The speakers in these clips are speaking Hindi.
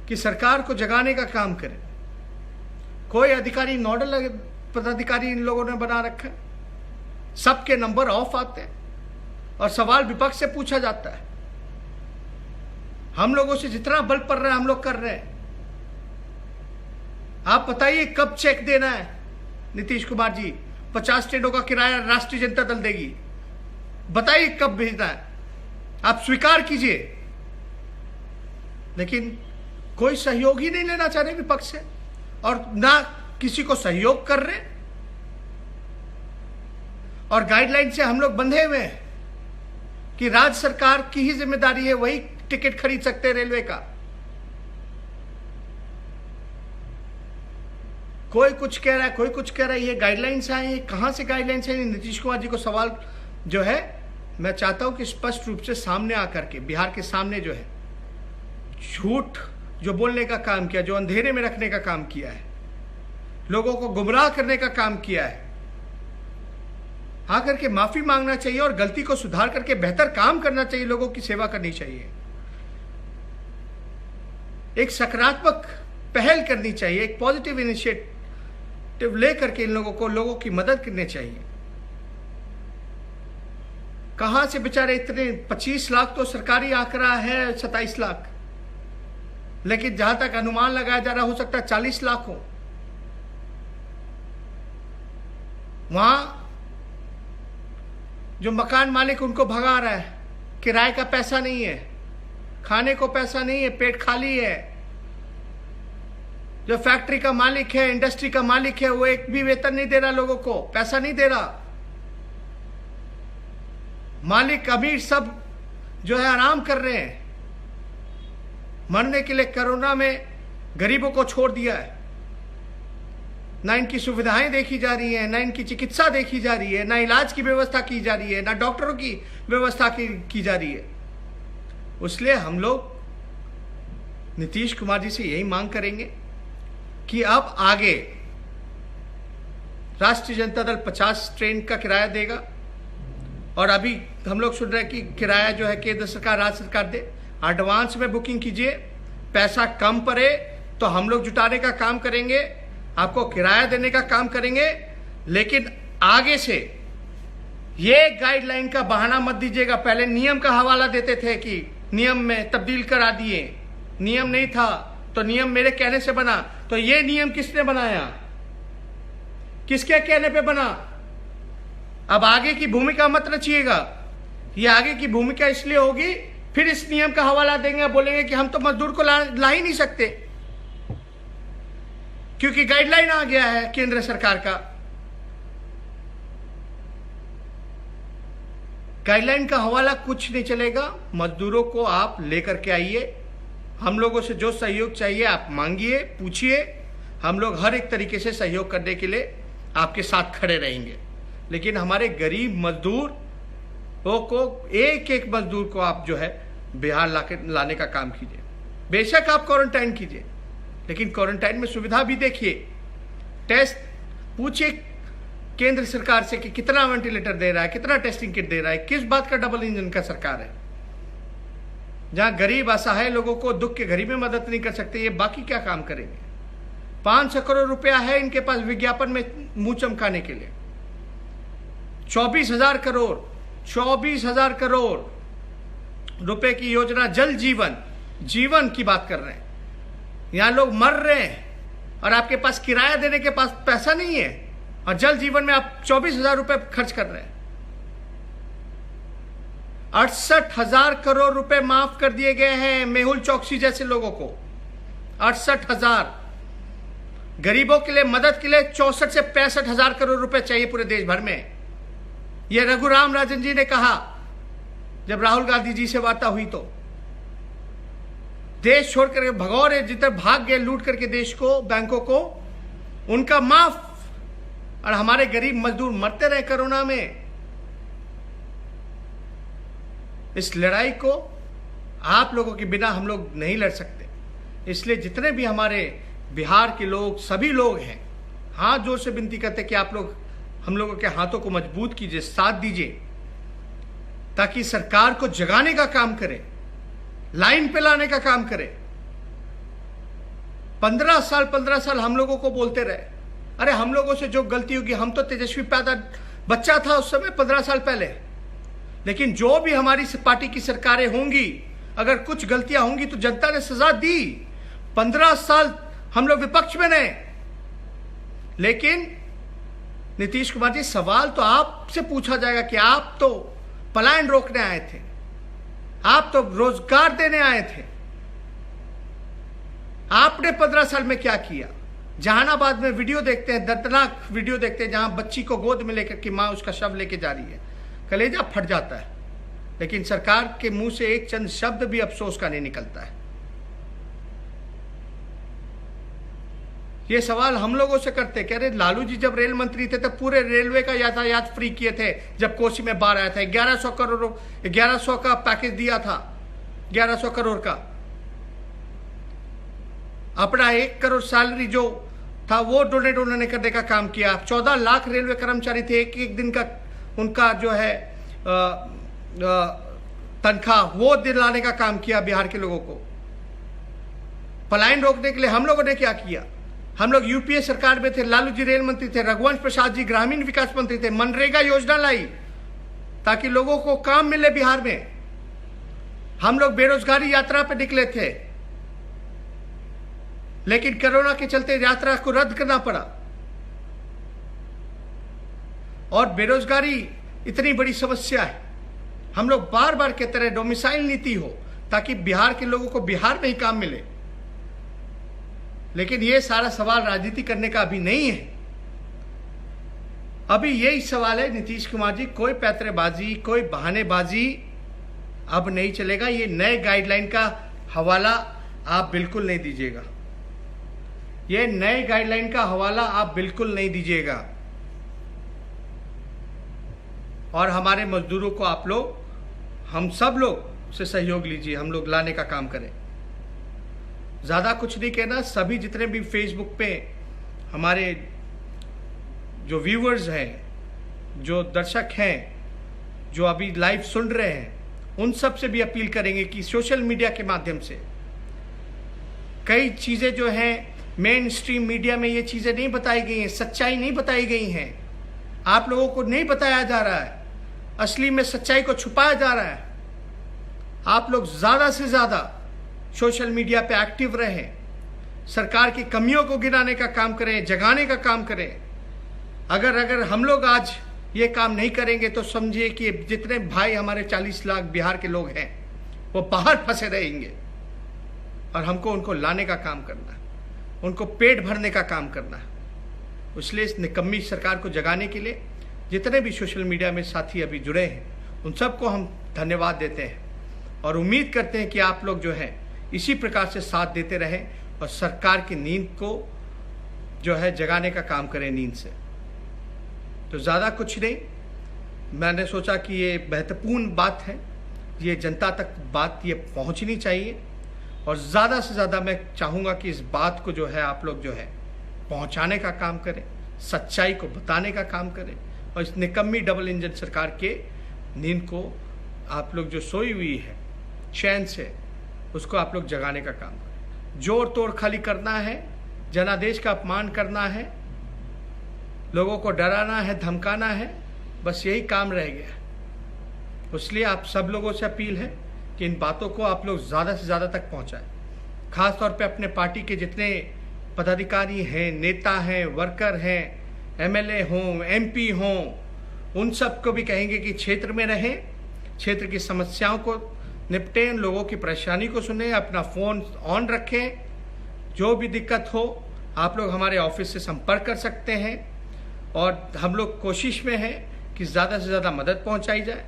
कि सरकार को जगाने का काम करे। कोई अधिकारी नोडल पदाधिकारी इन लोगों ने बना रखा है, सबके नंबर ऑफ आते हैं और सवाल विपक्ष से पूछा जाता है। हम लोगों से जितना बल पड़ रहा है हम लोग कर रहे हैं। आप बताइए कब चेक देना है नीतीश कुमार जी? 50 ट्रेनों का किराया राष्ट्रीय जनता दल देगी, बताइए कब भेजना है? आप स्वीकार कीजिए। लेकिन कोई सहयोग ही नहीं लेना चाह रहे विपक्ष से, और ना किसी को सहयोग कर रहे, और गाइडलाइन से हम लोग बंधे हुए हैं कि राज्य सरकार की ही जिम्मेदारी है, वही टिकट खरीद सकते हैं रेलवे का। कोई कुछ कह रहा है, कोई कुछ कह रहा है। ये गाइडलाइंस आए हैं, कहां से गाइडलाइंस है? नीतीश कुमार जी को सवाल जो है मैं चाहता हूं कि स्पष्ट रूप से सामने आकर के बिहार के सामने जो है झूठ जो बोलने का काम किया, जो अंधेरे में रखने का काम किया है, लोगों को गुमराह करने का काम किया है, आकर के माफी मांगना चाहिए और गलती को सुधार करके बेहतर काम करना चाहिए, लोगों की सेवा करनी चाहिए, एक सकारात्मक पहल करनी चाहिए, एक पॉजिटिव इनिशिएटिव लेकर के इन लोगों की मदद करनी चाहिए। कहां से बेचारे इतने 25 लाख तो सरकारी आंकड़ा है, 27 लाख, लेकिन जहां तक अनुमान लगाया जा रहा हो सकता है 40 लाख हो। वहां जो मकान मालिक उनको भगा रहा है, किराए का पैसा नहीं है, खाने को पैसा नहीं है, पेट खाली है। जो फैक्ट्री का मालिक है, इंडस्ट्री का मालिक है, वो एक भी वेतन नहीं दे रहा, लोगों को पैसा नहीं दे रहा। मालिक अमीर सब जो है आराम कर रहे हैं, मरने के लिए कोरोना में गरीबों को छोड़ दिया है। ना इनकी सुविधाएं देखी जा रही है, ना इनकी चिकित्सा देखी जा रही है, ना इलाज की व्यवस्था की जा रही है, ना डॉक्टरों की व्यवस्था की जा रही है। इसलिए हम लोग नीतीश कुमार जी से यही मांग करेंगे कि अब आगे राष्ट्रीय जनता दल 50 ट्रेन का किराया देगा, और अभी हम लोग सुन रहे हैं कि किराया जो है केंद्र सरकार राज्य सरकार दे। एडवांस में बुकिंग कीजिए, पैसा कम पड़े तो हम लोग जुटाने का काम करेंगे, आपको किराया देने का काम करेंगे। लेकिन आगे से ये गाइडलाइन का बहाना मत दीजिएगा। पहले नियम का हवाला देते थे कि नियम में तब्दील करा दिए, नियम नहीं था तो नियम मेरे कहने से बना। तो ये नियम किसने बनाया, किसके कहने पे बना? अब आगे की भूमिका मत रचिएगा। ये आगे की भूमिका इसलिए होगी, फिर इस नियम का हवाला देंगे, बोलेंगे कि हम तो मजदूर को ला ही नहीं सकते क्योंकि गाइडलाइन आ गया है केंद्र सरकार का। गाइडलाइन का हवाला कुछ नहीं चलेगा। मजदूरों को आप लेकर के आइए, हम लोगों से जो सहयोग चाहिए आप मांगिए, पूछिए। हम लोग हर एक तरीके से सहयोग करने के लिए आपके साथ खड़े रहेंगे। लेकिन हमारे गरीब मजदूर को, एक एक मजदूर को आप जो है बिहार लाने का काम कीजिए। बेशक आप क्वारंटाइन कीजिए, लेकिन क्वारंटाइन में सुविधा भी देखिए। टेस्ट पूछिए केंद्र सरकार से कि कितना वेंटिलेटर दे रहा है, कितना टेस्टिंग किट दे रहा है, किस बात का डबल इंजन का सरकार है। जहां गरीब असहाय लोगों को दुख के घड़ी में मदद नहीं कर सकते, ये बाकी क्या काम करेंगे? 500 करोड़ रुपया है इनके पास विज्ञापन में मुंह चमकाने के लिए। 24,000 करोड़ रुपए की योजना जल जीवन की बात कर रहे हैं। यहां लोग मर रहे हैं और आपके पास किराया देने के पास पैसा नहीं है, और जल जीवन में आप 24,000 रुपए खर्च कर रहे हैं। 68,000 करोड़ रुपए माफ कर दिए गए हैं मेहुल चौकसी जैसे लोगों को। 68,000 गरीबों के लिए मदद के लिए 64 से 65,000 करोड़ रुपए चाहिए पूरे देश भर में। यह रघुराम राजन जी ने कहा जब राहुल गांधी जी से वार्ता हुई, तो देश छोड़कर भगौरे जितने भाग गए लूट करके देश को, बैंकों को, उनका माफ, और हमारे गरीब मजदूर मरते रहे कोरोना में। इस लड़ाई को आप लोगों के बिना हम लोग नहीं लड़ सकते। इसलिए जितने भी हमारे बिहार के लोग, सभी लोग हैं, हाथ जोर से विनती करते कि आप लोग हम लोगों के हाथों को मजबूत कीजिए, साथ दीजिए, ताकि सरकार को जगाने का काम करें, लाइन पे लाने का काम करें। 15 साल हम लोगों को बोलते रहे, अरे हम लोगों से जो गलती होगी, हम तो तेजस्वी पैदा बच्चा था उस समय 15 साल पहले, लेकिन जो भी हमारी पार्टी की सरकारें होंगी, अगर कुछ गलतियां होंगी तो जनता ने सजा दी। 15 साल हम लोग विपक्ष में रहे, लेकिन नीतीश कुमार जी, सवाल तो आपसे पूछा जाएगा कि आप तो पलायन रोकने आए थे, आप तो रोजगार देने आए थे, आपने 15 साल में क्या किया? जहानाबाद में वीडियो देखते हैं, दर्दनाक वीडियो देखते हैं, जहां बच्ची को गोद में लेकर के मां उसका शव लेके जा रही है, कलेजा फट जाता है, लेकिन सरकार के मुंह से एक चंद शब्द भी अफसोस का नहीं निकलता है। ये सवाल हम लोगों से करते, कह रहे लालू जी जब रेल मंत्री थे तब पूरे रेलवे का यातायात फ्री किए थे, जब कोसी में बाढ़ आया था 1100 का पैकेज दिया था, 1100 करोड़ का। अपना 1 करोड़ सैलरी जो था वो डोनेट उन्होंने करने का काम किया। 14 लाख रेलवे कर्मचारी थे, एक दिन का उनका जो है तनख्वाह वो दिलाने का काम किया बिहार के लोगों को। पलायन रोकने के लिए हम लोगों ने क्या किया? हम लोग यूपीए सरकार में थे, लालू जी रेल मंत्री थे, रघुवंश प्रसाद जी ग्रामीण विकास मंत्री थे, मनरेगा योजना लाई ताकि लोगों को काम मिले बिहार में। हम लोग बेरोजगारी यात्रा पे निकले थे, लेकिन कोरोना के चलते यात्रा को रद्द करना पड़ा। और बेरोजगारी इतनी बड़ी समस्या है, हम लोग बार बार कहते रहे डोमिसाइल नीति हो ताकि बिहार के लोगों को बिहार में ही काम मिले, लेकिन ये सारा सवाल राजनीति करने का अभी नहीं है। अभी यही सवाल है नीतीश कुमार जी, कोई पैतरेबाजी, कोई बहानेबाजी अब नहीं चलेगा। ये नए गाइडलाइन का हवाला आप बिल्कुल नहीं दीजिएगा, ये नए गाइडलाइन का हवाला आप बिल्कुल नहीं दीजिएगा। और हमारे मजदूरों को आप लोग, हम सब लोग से सहयोग लीजिए, हम लोग लाने का काम करें। ज़्यादा कुछ नहीं कहना, सभी जितने भी फेसबुक पे हमारे जो व्यूअर्स हैं, जो दर्शक हैं, जो अभी लाइव सुन रहे हैं, उन सब से भी अपील करेंगे कि सोशल मीडिया के माध्यम से कई चीज़ें जो हैं मेन स्ट्रीम मीडिया में ये चीज़ें नहीं बताई गई हैं, सच्चाई नहीं बताई गई हैं, आप लोगों को नहीं बताया जा रहा है, असली में सच्चाई को छुपाया जा रहा है। आप लोग ज़्यादा से ज़्यादा सोशल मीडिया पे एक्टिव रहें, सरकार की कमियों को गिनाने का काम करें, जगाने का काम करें। अगर हम लोग आज ये काम नहीं करेंगे तो समझिए कि जितने भाई हमारे 40 लाख बिहार के लोग हैं वो बाहर फंसे रहेंगे, और हमको उनको लाने का काम करना है, उनको पेट भरने का काम करना है। इसलिए इस निकम्मी सरकार को जगाने के लिए जितने भी सोशल मीडिया में साथी अभी जुड़े हैं उन सबको हम धन्यवाद देते हैं, और उम्मीद करते हैं कि आप लोग जो है इसी प्रकार से साथ देते रहें और सरकार की नींद को जो है जगाने का काम करें नींद से। तो ज़्यादा कुछ नहीं, मैंने सोचा कि ये महत्वपूर्ण बात है, ये जनता तक बात ये पहुंचनी चाहिए, और ज़्यादा से ज़्यादा मैं चाहूँगा कि इस बात को जो है आप लोग जो है पहुंचाने का काम करें, सच्चाई को बताने का काम करें, और इस निकम्मी डबल इंजन सरकार के नींद को आप लोग जो सोई हुई है चैन से, उसको आप लोग जगाने का काम करें। जोड़ तोड़ खाली करना है, जनादेश का अपमान करना है, लोगों को डराना है, धमकाना है, बस यही काम रह गया। इसलिए आप सब लोगों से अपील है कि इन बातों को आप लोग ज़्यादा से ज़्यादा तक पहुँचाएं। खास तौर पे अपने पार्टी के जितने पदाधिकारी हैं, नेता हैं, वर्कर हैं, एमएलए हों, एमपी हों, उन सब को भी कहेंगे कि क्षेत्र में रहें, क्षेत्र की समस्याओं को निपटें, लोगों की परेशानी को सुनें, अपना फ़ोन ऑन रखें। जो भी दिक्कत हो आप लोग हमारे ऑफिस से संपर्क कर सकते हैं, और हम लोग कोशिश में हैं कि ज़्यादा से ज़्यादा मदद पहुंचाई जाए।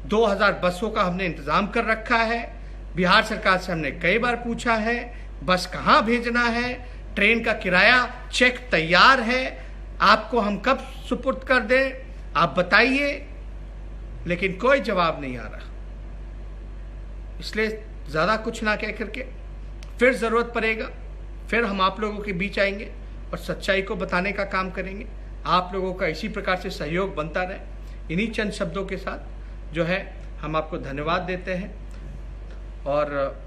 2000 बसों का हमने इंतज़ाम कर रखा है। बिहार सरकार से हमने कई बार पूछा है बस कहाँ भेजना है, ट्रेन का किराया चेक तैयार है, आपको हम कब सुपुर्द कर दें, आप बताइए, लेकिन कोई जवाब नहीं आ रहा। इसलिए ज़्यादा कुछ ना कह करके फिर ज़रूरत पड़ेगा, फिर हम आप लोगों के बीच आएंगे और सच्चाई को बताने का काम करेंगे। आप लोगों का इसी प्रकार से सहयोग बनता रहे। इन्हीं चंद शब्दों के साथ जो है हम आपको धन्यवाद देते हैं, और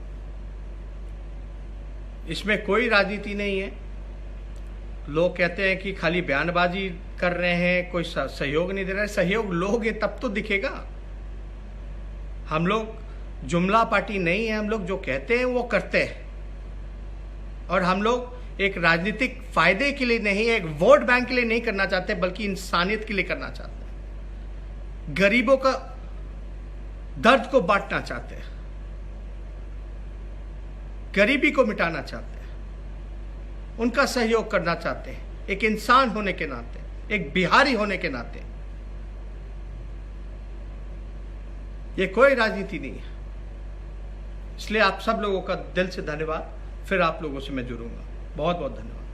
इसमें कोई राजनीति नहीं है। लोग कहते हैं कि खाली बयानबाजी कर रहे हैं, कोई सहयोग नहीं दे रहा है। सहयोग लोगे तब तो दिखेगा। हम लोग जुमला पार्टी नहीं है, हम लोग जो कहते हैं वो करते हैं। और हम लोग एक राजनीतिक फायदे के लिए नहीं, एक वोट बैंक के लिए नहीं करना चाहते, बल्कि इंसानियत के लिए करना चाहते हैं। गरीबों का दर्द को बांटना चाहते हैं, गरीबी को मिटाना चाहते हैं, उनका सहयोग करना चाहते हैं, एक इंसान होने के नाते, एक बिहारी होने के नाते। ये कोई राजनीति नहीं है। इसलिए आप सब लोगों का दिल से धन्यवाद। फिर आप लोगों से मैं जुड़ूंगा। बहुत बहुत धन्यवाद।